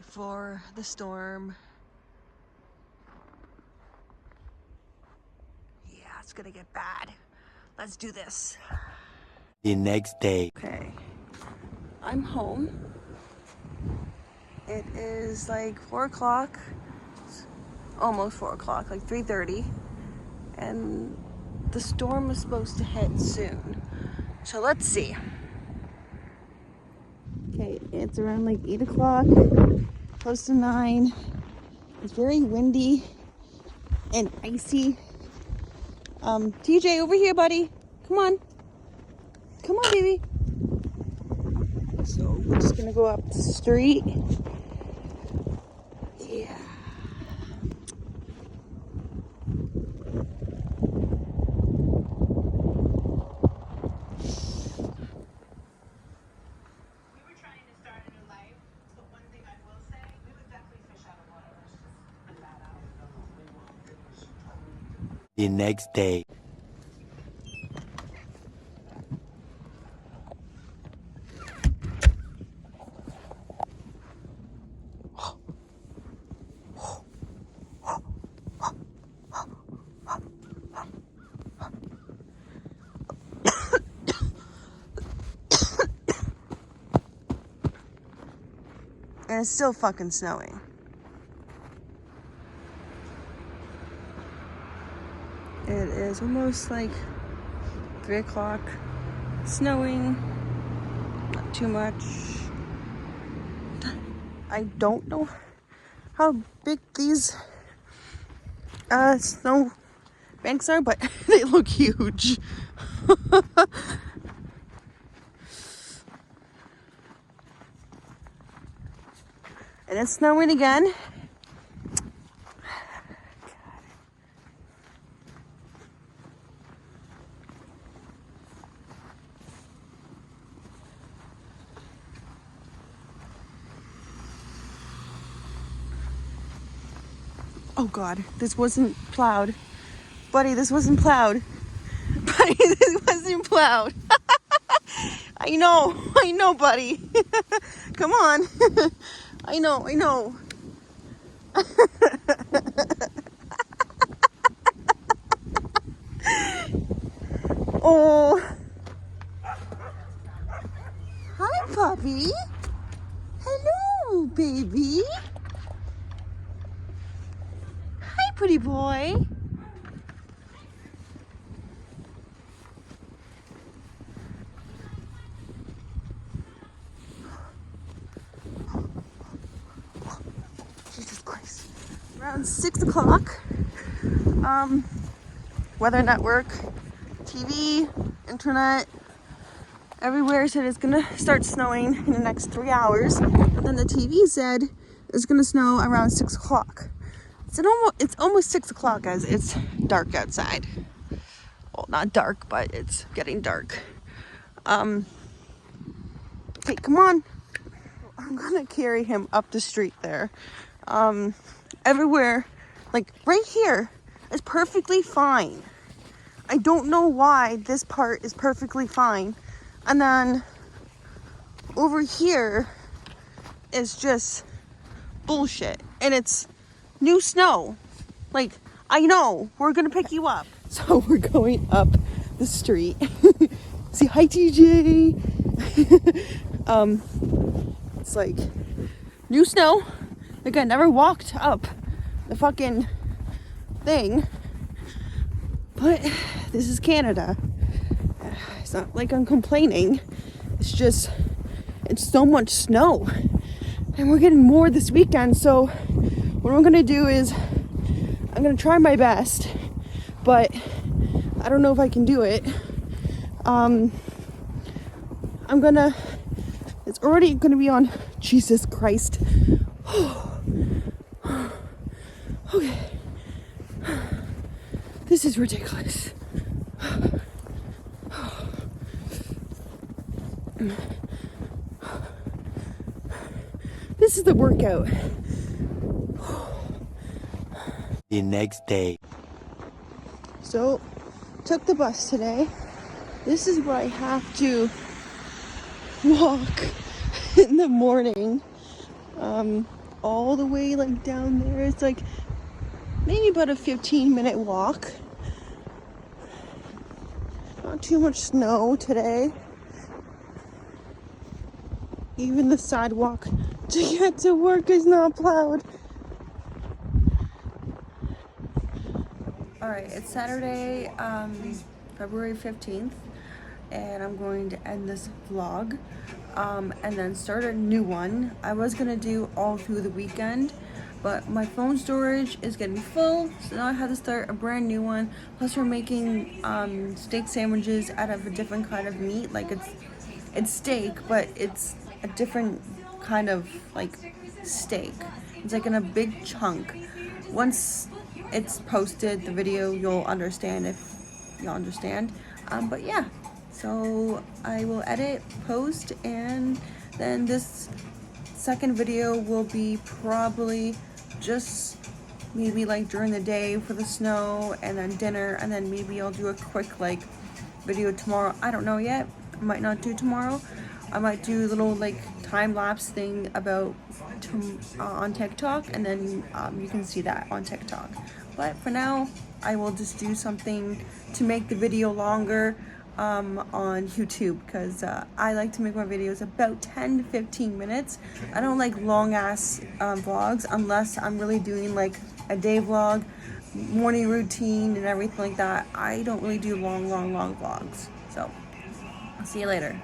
for the storm. Yeah, it's gonna get bad. Let's do this. The next day. Okay, I'm home. It is like 4 o'clock, almost 4 o'clock, like 3:30, and the storm is supposed to hit soon. So let's see. Okay, it's around like 8 o'clock, close to 9. It's very windy and icy. TJ, over here, buddy. Come on. Come on, baby. So we're just gonna go up the street. Yeah. The next day. And it's still fucking snowing. It is almost like 3 o'clock. Snowing. Not too much. I don't know how big these snow banks are, but they look huge. And it's snowing again. Oh God, this wasn't plowed. Buddy, this wasn't plowed. Buddy, this wasn't plowed. I know, buddy. Come on. I know. Oh. Hi, puppy. Hello, baby. Hi, pretty boy. Jesus Christ. Around 6 o'clock. Weather network, TV, internet, everywhere said it's gonna start snowing in the next 3 hours. But then the TV said it's gonna snow around 6 o'clock. It's almost 6 o'clock, guys. It's dark outside. Well, not dark, but it's getting dark. Okay, come on. I'm gonna carry him up the street there. Everywhere, like right here, is perfectly fine. I don't know why this part is perfectly fine. And then over here is just bullshit. And it's new snow. Like, I know, we're gonna pick you up. So we're going up the street. Say hi, TJ. It's like new snow. Like, I never walked up the fucking thing. But this is Canada. It's not like I'm complaining. It's just, it's so much snow. And we're getting more this weekend. So what I'm gonna do is, I'm gonna try my best, but I don't know if I can do it. It's already gonna be on, Jesus Christ. Okay. This is ridiculous. This is the workout. The next day. So, took the bus today. This is where I have to walk in the morning. all the way like down there. It's like maybe about a 15-minute walk. Not too much snow today. Even the sidewalk to get to work is not plowed. Alright, it's Saturday, February 15th, and I'm going to end this vlog and then start a new one. I was going to do all through the weekend, but my phone storage is getting full, so now I have to start a brand new one. Plus we're making steak sandwiches out of a different kind of meat. Like it's steak, but it's a different kind of like steak. It's like in a big chunk. Once it's posted, the video, you'll understand if you'll understand. But yeah, so I will edit, post, and then this second video will be probably just maybe like during the day for the snow, and then dinner, and then maybe I'll do a quick like video tomorrow. I don't know yet. I might not do tomorrow. I might do a little like time-lapse thing about on TikTok, and then you can see that on TikTok. But for now, I will just do something to make the video longer on YouTube, because I like to make my videos about 10 to 15 minutes. I don't like long ass vlogs unless I'm really doing like a day vlog, morning routine and everything like that. I don't really do long vlogs. So I'll see you later.